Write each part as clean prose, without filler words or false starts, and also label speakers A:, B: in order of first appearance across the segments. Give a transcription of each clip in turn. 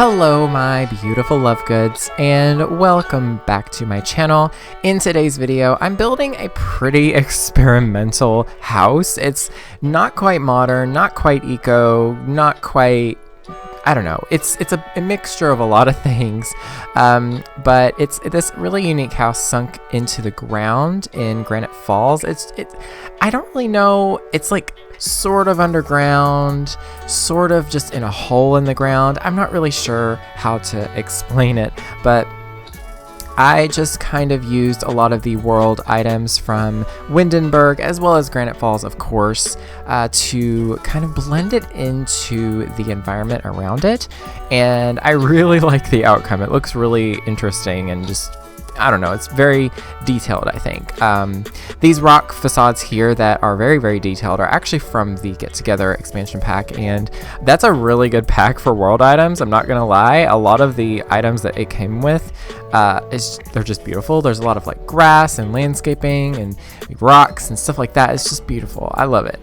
A: Hello my beautiful love goods, and welcome back to my channel. In today's video, I'm building a pretty experimental house. It's not quite modern, not quite eco, not quite, I don't know. It's a mixture of a lot of things, but it's this really unique house sunk into the ground in Granite Falls. I don't really know. It's like sort of underground, sort of just in a hole in the ground. I'm not really sure how to explain it, but I just kind of used a lot of the world items from Windenburg as well as Granite Falls, of course, to kind of blend it into the environment around it. And I really like the outcome. It looks really interesting and just, I don't know, it's very detailed, I think. These rock facades here that are very, very detailed are actually from the Get Together expansion pack, and that's a really good pack for world items. I'm not gonna lie, a lot of the items that it came with, they're just beautiful. There's a lot of like grass and landscaping and rocks and stuff like that. It's just beautiful. I love it.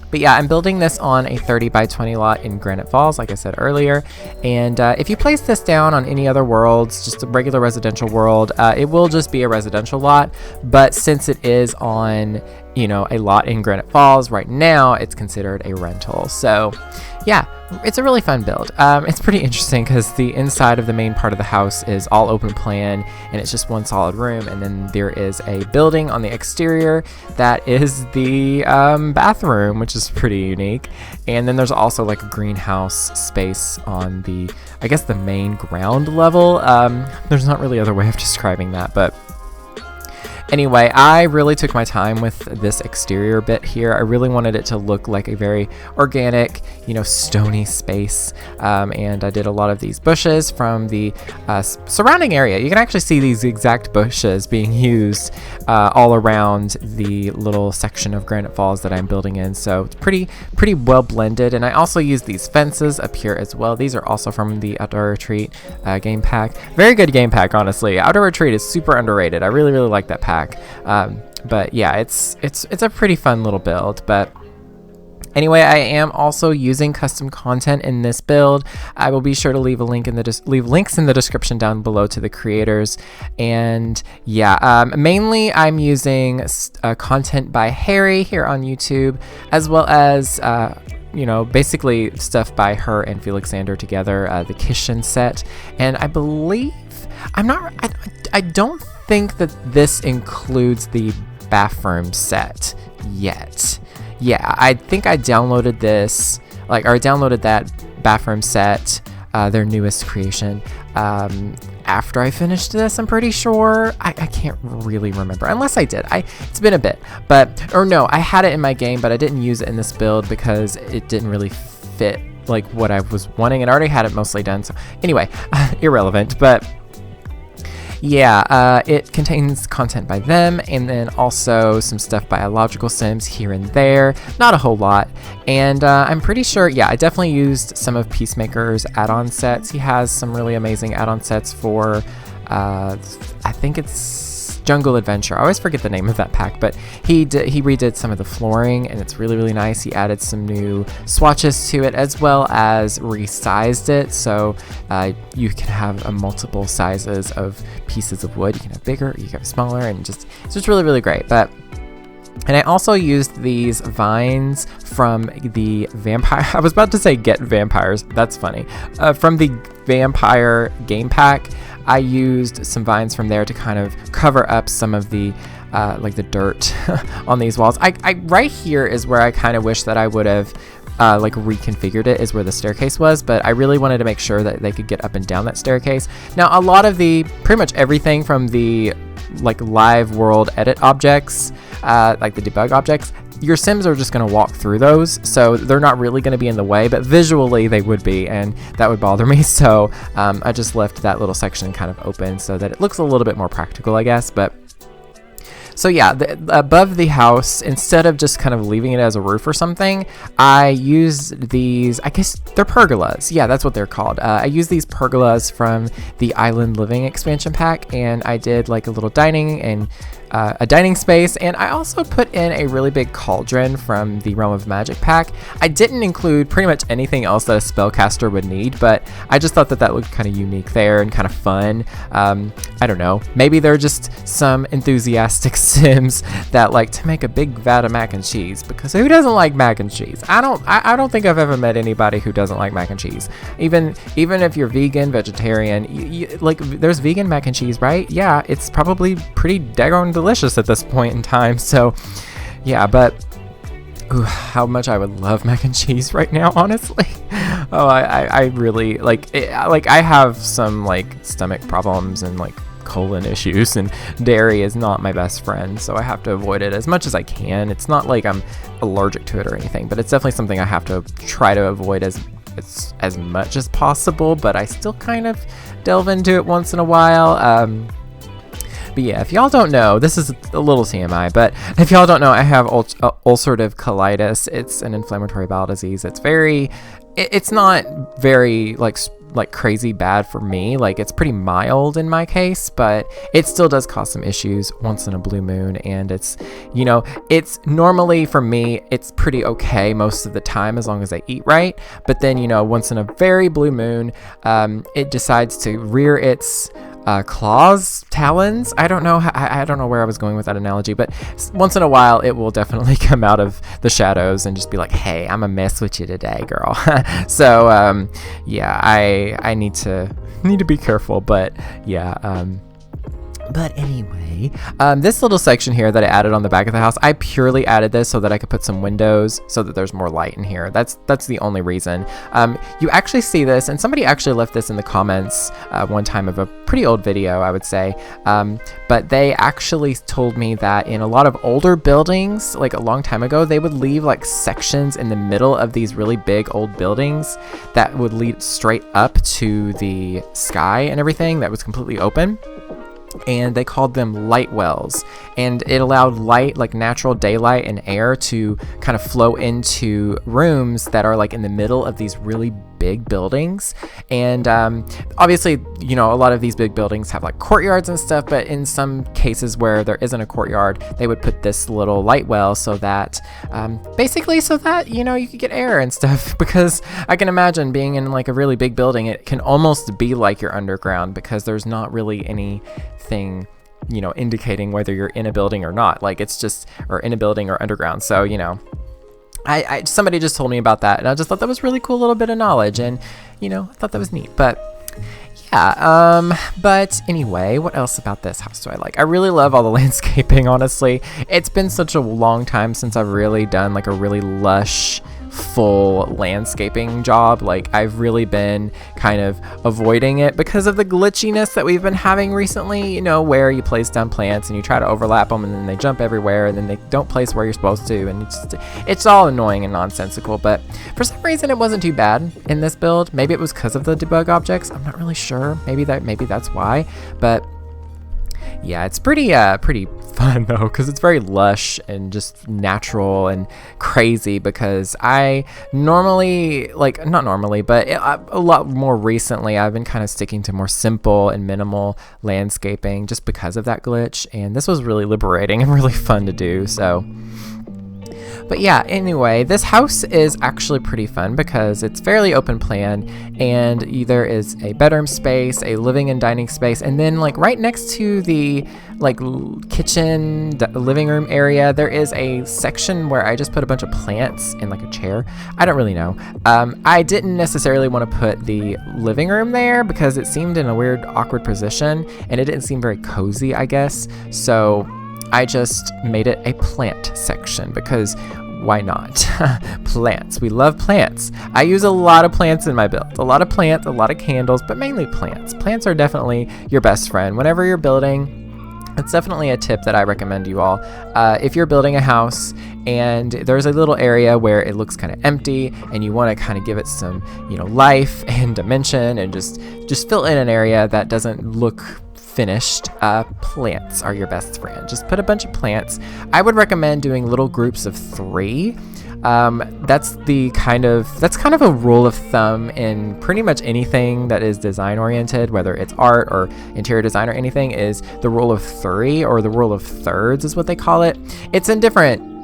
A: But yeah, I'm building this on a 30 by 20 lot in Granite Falls, like I said earlier. And if you place this down on any other worlds, just a regular residential world, it will just be a residential lot. But since it is on, you know, a lot in Granite Falls right now, it's considered a rental. So yeah, it's a really fun build. It's pretty interesting because the inside of the main part of the house is all open plan and it's just one solid room, and then there is a building on the exterior that is the bathroom, which is pretty unique. And then there's also like a greenhouse space on the, I guess, the main ground level. There's not really other way of describing that, but anyway, I really took my time with this exterior bit here. I really wanted it to look like a very organic, you know, stony space. And I did a lot of these bushes from the surrounding area. You can actually see these exact bushes being used all around the little section of Granite Falls that I'm building in. So it's pretty well blended. And I also used these fences up here as well. These are also from the Outdoor Retreat game pack. Very good game pack, honestly. Outdoor Retreat is super underrated. I really like that pack. But yeah, it's a pretty fun little build. But anyway, I am also using custom content in this build. I will be sure to leave links in the description down below to the creators. And yeah, mainly I'm using content by Harry here on YouTube, as well as you know, basically stuff by her and Felixander together, the Kishin set. And I believe I don't think that this includes the bathroom set yet. Yeah, I think I downloaded this, I downloaded that bathroom set, their newest creation, after I finished this, I'm pretty sure. I can't really remember, unless I did. It's been a bit, or no, I had it in my game, but I didn't use it in this build because it didn't really fit like what I was wanting, and I already had it mostly done. So anyway, irrelevant, but yeah, it contains content by them, and then also some stuff by Illogical Sims here and there. Not a whole lot. And I'm pretty sure, yeah, I definitely used some of Peacemaker's add-on sets. He has some really amazing add-on sets for, I think it's Jungle Adventure. I always forget the name of that pack, but he redid some of the flooring, and it's really nice. He added some new swatches to it, as well as resized it, so you can have multiple sizes of pieces of wood. You can have bigger, you can have smaller, and it's just really great. And I also used these vines from the vampire. I was about to say Get Vampires. That's funny. From the Vampire game pack, I used some vines from there to kind of cover up some of the like the dirt on these walls. Right here is where I kind of wish that I would have like reconfigured it, is where the staircase was, but I really wanted to make sure that they could get up and down that staircase. Now, a lot of pretty much everything from the like live world edit objects, like the debug objects, your Sims are just going to walk through those, so they're not really going to be in the way, but visually they would be, and that would bother me. So I just left that little section kind of open so that it looks a little bit more practical, I guess. But so yeah, above the house, instead of just kind of leaving it as a roof or something, I used these, I guess they're pergolas. Yeah, that's what they're called. I used these pergolas from the Island Living expansion pack, and I did like a little dining and a dining space, and I also put in a really big cauldron from the Realm of Magic pack. I didn't include pretty much anything else that a spellcaster would need, but I just thought that that looked kind of unique there and kind of fun. I don't know, maybe there are just some enthusiastic Sims that like to make a big vat of mac and cheese, because who doesn't like mac and cheese? I don't think I've ever met anybody who doesn't like mac and cheese. Even if you're vegan, vegetarian, like there's vegan mac and cheese, right? Yeah, it's probably pretty daggone delicious at this point in time. So yeah, but ooh, how much I would love mac and cheese right now, honestly. Oh, I really like it, like I have some like stomach problems and like colon issues, and dairy is not my best friend, so I have to avoid it as much as I can. It's not like I'm allergic to it or anything, but it's definitely something I have to try to avoid as much as possible, but I still kind of delve into it once in a while. But yeah, if y'all don't know, this is a little TMI, but if y'all don't know, I have ulcerative colitis. It's an inflammatory bowel disease. It's not very like crazy bad for me. Like it's pretty mild in my case, but it still does cause some issues once in a blue moon. And it's, you know, it's normally for me, it's pretty okay most of the time as long as I eat right. But then, you know, once in a very blue moon, it decides to rear its claws, talons. I don't know where I was going with that analogy, but once in a while it will definitely come out of the shadows and just be like, hey, I'm gonna mess with you today, girl. So yeah, I need to be careful, but yeah. But anyway, this little section here that I added on the back of the house, I purely added this so that I could put some windows so that there's more light in here. That's the only reason. You actually see this, and somebody actually left this in the comments one time of a pretty old video, I would say. But they actually told me that in a lot of older buildings, like a long time ago, they would leave like sections in the middle of these really big old buildings that would lead straight up to the sky and everything that was completely open. And they called them light wells, and it allowed light, like natural daylight and air, to kind of flow into rooms that are like in the middle of these really big buildings. And obviously, you know, a lot of these big buildings have like courtyards and stuff, but in some cases where there isn't a courtyard, they would put this little light well so that basically so that, you know, you could get air and stuff, because I can imagine being in like a really big building, it can almost be like you're underground, because there's not really anything, you know, indicating whether you're in a building or not. Like it's just, or in a building or underground. So, you know, somebody just told me about that, and I just thought that was really cool little bit of knowledge, and you know, I thought that was neat. But yeah, but anyway, what else about this house do I like? I really love all the landscaping, honestly. It's been such a long time since I've really done like a really lush, full landscaping job. Like I've really been kind of avoiding it because of the glitchiness that we've been having recently, you know, where you place down plants and you try to overlap them and then they jump everywhere and then they don't place where you're supposed to, and it's all annoying and nonsensical. But for some reason it wasn't too bad in this build. Maybe it was because of the debug objects, I'm not really sure. Maybe that's why. But yeah, it's pretty fun though, because it's very lush and just natural and crazy, because I normally, like, not normally, but a lot more recently, I've been kind of sticking to more simple and minimal landscaping just because of that glitch, and this was really liberating and really fun to do. So but yeah, anyway, this house is actually pretty fun because it's fairly open plan, and there is a bedroom space, a living and dining space, and then like right next to the like kitchen, living room area, there is a section where I just put a bunch of plants in like a chair. I don't really know. I didn't necessarily want to put the living room there because it seemed in a weird, awkward position, and it didn't seem very cozy, I guess. So I just made it a plant section because why not? Plants. We love plants. I use a lot of plants in my build. A lot of plants, a lot of candles, but mainly plants. Plants are definitely your best friend. Whenever you're building, it's definitely a tip that I recommend to you all. If you're building a house and there's a little area where it looks kind of empty and you want to kind of give it some, you know, life and dimension and just fill in an area that doesn't look finished, plants are your best friend. Just put a bunch of plants. I would recommend doing little groups of 3. That's kind of a rule of thumb in pretty much anything that is design oriented, whether it's art or interior design or anything, is the rule of 3 or the rule of thirds is what they call it. It's in different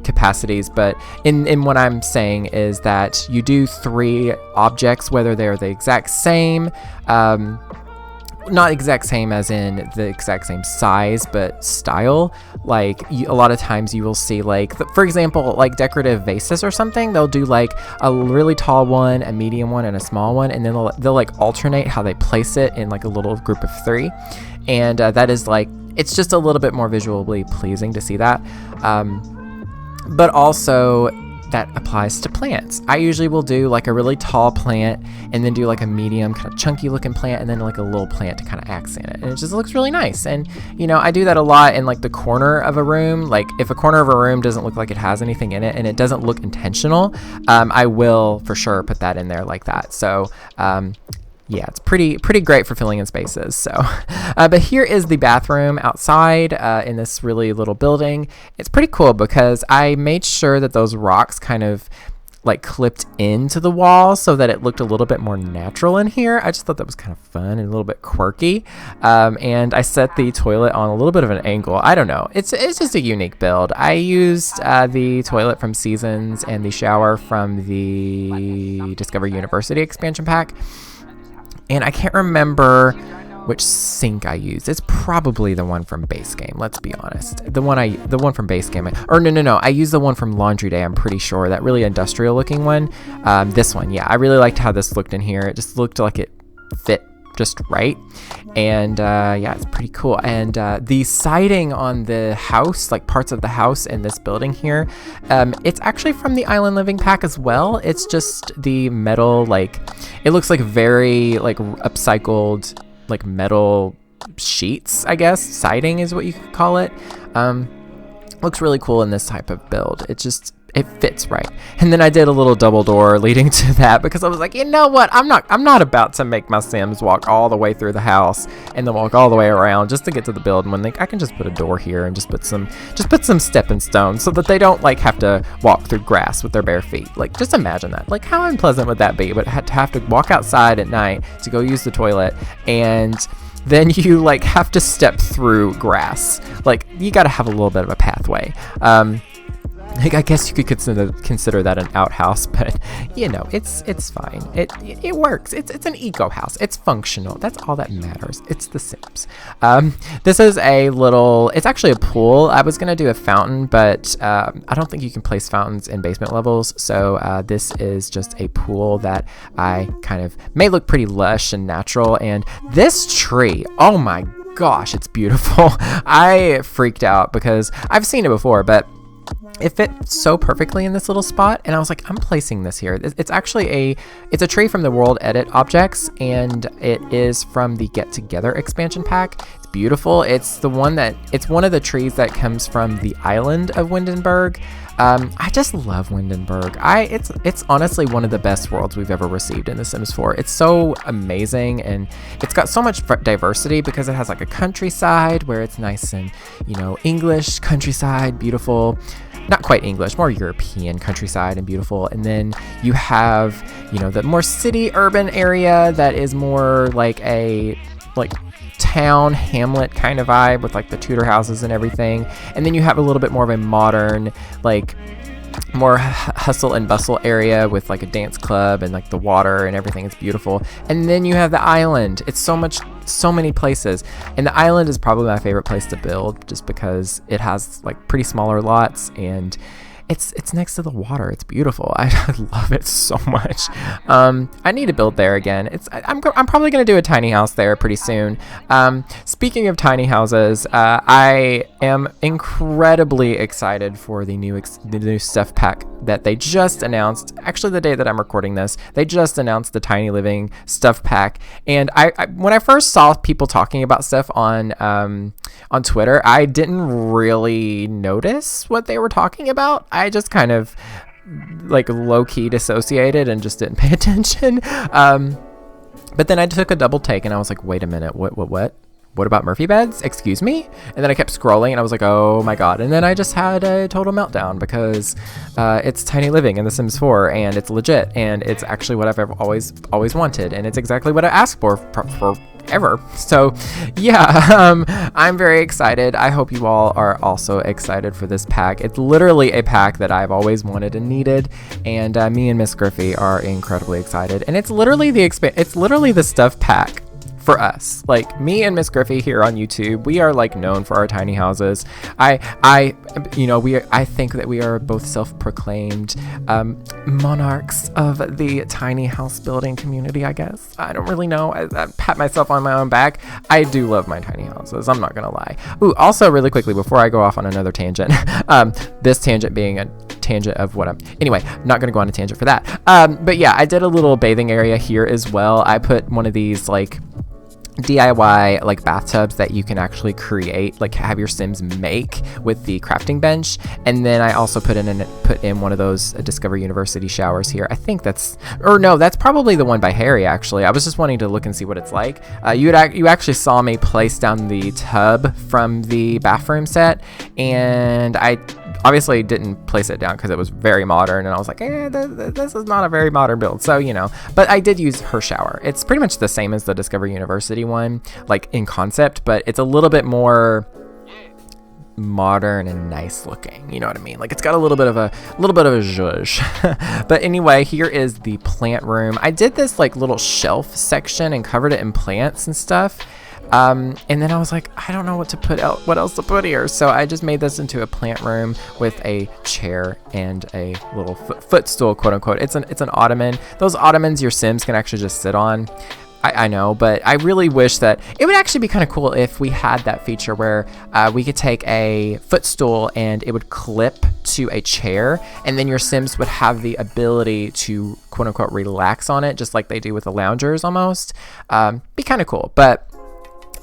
A: capacities, but in what I'm saying is that you do 3 objects, whether they're the exact same, not exact same as in the exact same size, but style. Like a lot of times you will see, like, for example, like decorative vases or something, they'll do like a really tall one, a medium one, and a small one, and then they'll like alternate how they place it in like a little group of 3, and that is like, it's just a little bit more visually pleasing to see that. But also that applies to plants. I usually will do like a really tall plant and then do like a medium kind of chunky looking plant and then like a little plant to kind of accent it. And it just looks really nice. And I do that a lot in like the corner of a room. Like if a corner of a room doesn't look like it has anything in it and it doesn't look intentional, I will for sure put that in there like that. So, yeah, it's pretty great for filling in spaces. So, but here is the bathroom outside in this really little building. It's pretty cool because I made sure that those rocks kind of like clipped into the wall so that it looked a little bit more natural in here. I just thought that was kind of fun and a little bit quirky. And I set the toilet on a little bit of an angle. I don't know. It's just a unique build. I used the toilet from Seasons and the shower from the Discover University expansion pack. And I can't remember which sink I used. It's probably the one from base game. Let's be honest. The one from base game. No. I used the one from Laundry Day. I'm pretty sure, that really industrial looking one. This one, yeah. I really liked how this looked in here. It just looked like it fit just right. And yeah, it's pretty cool. And the siding on the house, like parts of the house in this building here, it's actually from the Island Living pack as well. It's just the metal, like it looks like very like upcycled like metal sheets, I guess. Siding is what you could call it. Looks really cool in this type of build. It fits right. And then I did a little double door leading to that because I was like, you know what? I'm not about to make my Sims walk all the way through the house and then walk all the way around just to get to the building when I can just put a door here and just put some stepping stones so that they don't like have to walk through grass with their bare feet. Like, just imagine that. Like, how unpleasant would that be? But to have to walk outside at night to go use the toilet, and then you like have to step through grass. Like, you got to have a little bit of a pathway. I guess you could consider that an outhouse, but it's fine. It works. It's an eco house. It's functional. That's all that matters. It's The Sims. This is it's actually a pool. I was gonna do a fountain, but I don't think you can place fountains in basement levels. So this is just a pool that I kind of may look pretty lush and natural. And this tree, oh my gosh, it's beautiful. I freaked out because I've seen it before, but it fit so perfectly in this little spot, and I was like, I'm placing this here. It's actually it's a tree from the World Edit objects, and it is from the Get Together expansion pack. It's beautiful. It's one of the trees that comes from the island of Windenburg. I just love Windenburg. It's honestly one of the best worlds we've ever received in The Sims 4. It's so amazing, and it's got so much diversity because it has like a countryside where it's nice and, English countryside, beautiful. Not quite English, more European countryside and beautiful. And then you have, the more city urban area that is more like a town hamlet kind of vibe with like the Tudor houses and everything. And then you have a little bit more of a modern, like more hustle and bustle area with like a dance club and like the water and everything. It's beautiful. And then you have the island. It's so many places, and the island is probably my favorite place to build just because it has like pretty smaller lots, and it's next to the water. It's beautiful. I love it so much. I need to build there again. I'm probably gonna do a tiny house there pretty soon. Speaking of tiny houses, I am incredibly excited for the new stuff pack that they just announced. Actually, the day that I'm recording this, they just announced the Tiny Living stuff pack. And I when I first saw people talking about stuff on Twitter, I didn't really notice what they were talking about. I just kind of like low-key dissociated and just didn't pay attention. But then I took a double take and I was like, wait a minute, what? what about Murphy beds? Excuse me? And then I kept scrolling and I was like, oh my god. And then I just had a total meltdown because it's tiny living in The Sims 4 and it's legit and it's actually what I've always wanted and it's exactly what I asked for ever. So yeah, I'm very excited. I hope you all are also excited for this pack. It's literally a pack that I've always wanted and needed, and me and Miss Griffey are incredibly excited. And it's literally the stuff pack for us. Like, me and Miss Griffey here on YouTube, we are like known for our tiny houses. I think that we are both self-proclaimed monarchs of the tiny house building community, I guess. I don't really know. I pat myself on my own back. I do love my tiny houses, I'm not gonna lie. Ooh, also really quickly before I go off on another tangent, this tangent being a tangent of what I'm anyway, not gonna go on a tangent for that. But yeah, I did a little bathing area here as well. I put one of these like DIY like bathtubs that you can actually create, like have your Sims make with the crafting bench, and then I also put in one of those Discover University showers here. I think that's probably the one by Harry. Actually, I was just wanting to look and see what it's like. You actually saw me place down the tub from the bathroom set, and I obviously didn't place it down because it was very modern, and I was like, this is not a very modern build, so you know. But I did use her shower. It's pretty much the same as the Discover University one, like in concept, but it's a little bit more modern and nice looking, you know what I mean? Like, it's got a little bit of a zhuzh. But anyway, here is the plant room. I did this like little shelf section and covered it in plants and stuff. And then I was like, I don't know what else to put here. So I just made this into a plant room with a chair and a little footstool, quote unquote. It's an ottoman. Those ottomans your Sims can actually just sit on. I know, but I really wish that it would actually be kind of cool if we had that feature where we could take a footstool and it would clip to a chair, and then your Sims would have the ability to quote unquote relax on it, just like they do with the loungers almost. Be kind of cool, but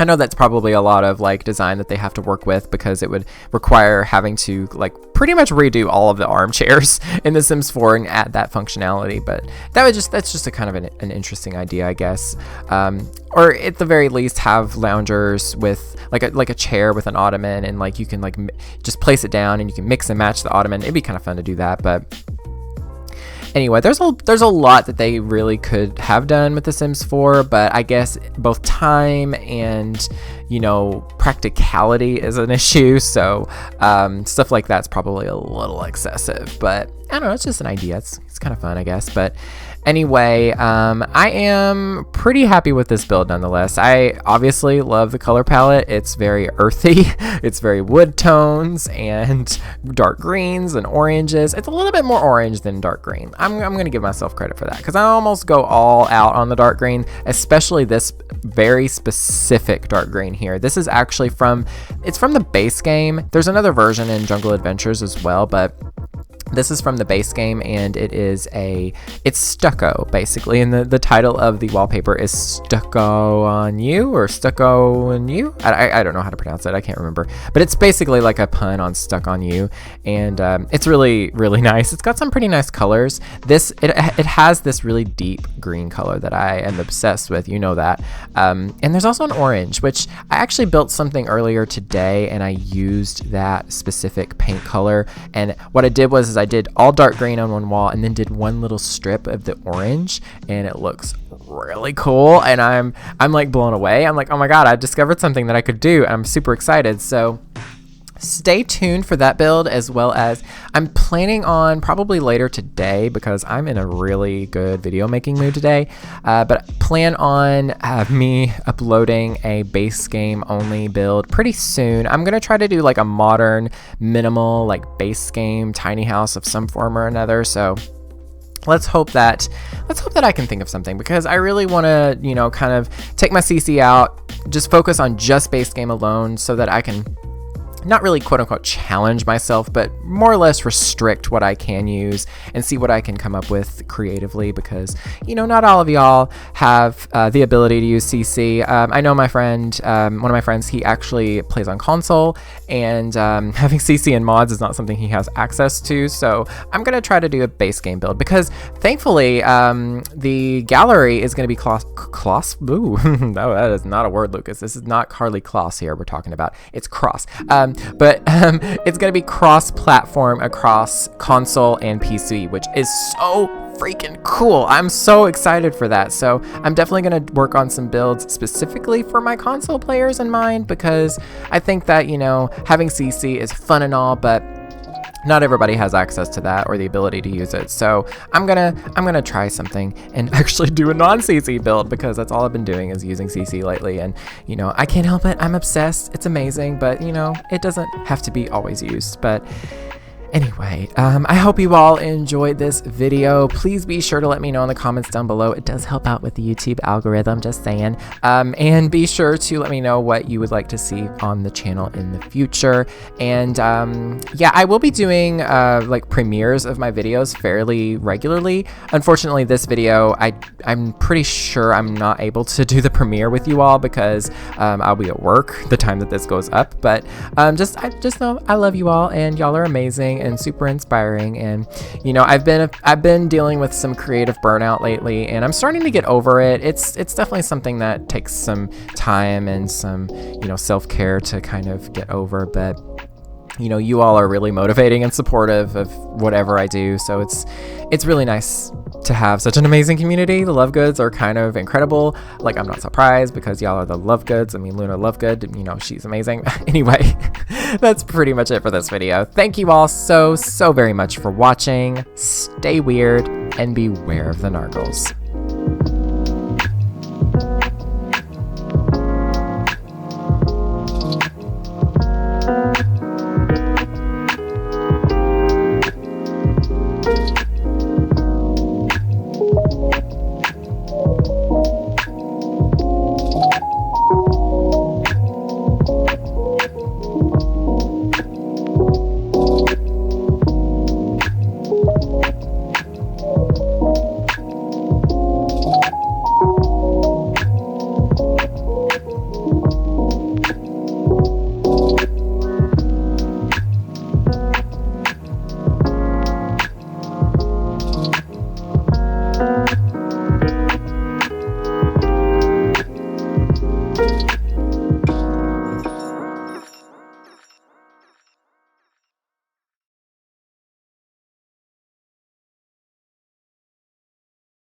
A: I know that's probably a lot of like design that they have to work with, because it would require having to like pretty much redo all of the armchairs in The Sims 4 and add that functionality. But that's just a kind of an interesting idea, I guess. Or at the very least have loungers with like a chair with an ottoman, and like you can like just place it down and you can mix and match the ottoman. It'd be kind of fun to do that, but anyway, there's a lot that they really could have done with The Sims 4, but I guess both time and, you know, practicality is an issue. So stuff like that's probably a little excessive, but I don't know. It's just an idea. It's kind of fun, I guess. But anyway, I am pretty happy with this build nonetheless. I obviously love the color palette. It's very earthy. It's very wood tones and dark greens and oranges. It's a little bit more orange than dark green. I'm going to give myself credit for that, because I almost go all out on the dark green, especially this very specific dark green here. This is actually from the base game. There's another version in Jungle Adventures as well, but this is from the base game, and it's stucco basically, and the title of the wallpaper is Stucco on You, or Stucco on You. I don't know how to pronounce it. I can't remember, but it's basically like a pun on Stuck on You, and it's really, really nice. It's got some pretty nice colors. It has this really deep green color that I am obsessed with, you know that. And there's also an orange, which I actually built something earlier today, and I used that specific paint color. And what I did was I did all dark green on one wall and then did one little strip of the orange, and it looks really cool, and I'm like blown away. I'm like, oh my god, I discovered something that I could do. I'm super excited. So stay tuned for that build, as well as I'm planning on probably later today, because I'm in a really good video making mood today, but plan on me uploading a base game only build pretty soon. I'm gonna try to do like a modern minimal like base game tiny house of some form or another. So let's hope that I can think of something, because I really want to, you know, kind of take my CC out, just focus on just base game alone, so that I can not really quote unquote challenge myself, but more or less restrict what I can use and see what I can come up with creatively, because, you know, not all of y'all have the ability to use CC. I know my friend, one of my friends, he actually plays on console, and having CC and mods is not something he has access to. So I'm going to try to do a base game build, because thankfully the gallery is going to be no, that is not a word, Lucas. This is not Carly Kloss here we're talking about. It's cross. But it's going to be cross-platform across console and PC, which is so freaking cool. I'm so excited for that. So I'm definitely going to work on some builds specifically for my console players in mind, because I think that, you know, having CC is fun and all, but not everybody has access to that or the ability to use it. So I'm gonna try something and actually do a non-CC build, because that's all I've been doing is using CC lately, and you know, I can't help it. I'm obsessed. It's amazing, but you know, it doesn't have to be always used. But anyway, I hope you all enjoyed this video. Please be sure to let me know in the comments down below. It does help out with the YouTube algorithm, just saying. And be sure to let me know what you would like to see on the channel in the future. And yeah, I will be doing like premieres of my videos fairly regularly. Unfortunately, this video, I'm pretty sure I'm not able to do the premiere with you all, because I'll be at work the time that this goes up. But just know I love you all, and y'all are amazing and super inspiring. And you know, I've been dealing with some creative burnout lately, and I'm starting to get over it. It's definitely something that takes some time and some, you know, self-care to kind of get over, but you know, you all are really motivating and supportive of whatever I do, so it's really nice to have such an amazing community. The Love Goods are kind of incredible. Like, I'm not surprised, because y'all are the Love Goods. I mean, Luna Lovegood, you know, she's amazing. Anyway, that's pretty much it for this video. Thank you all so very much for watching. Stay weird and beware of the nargles.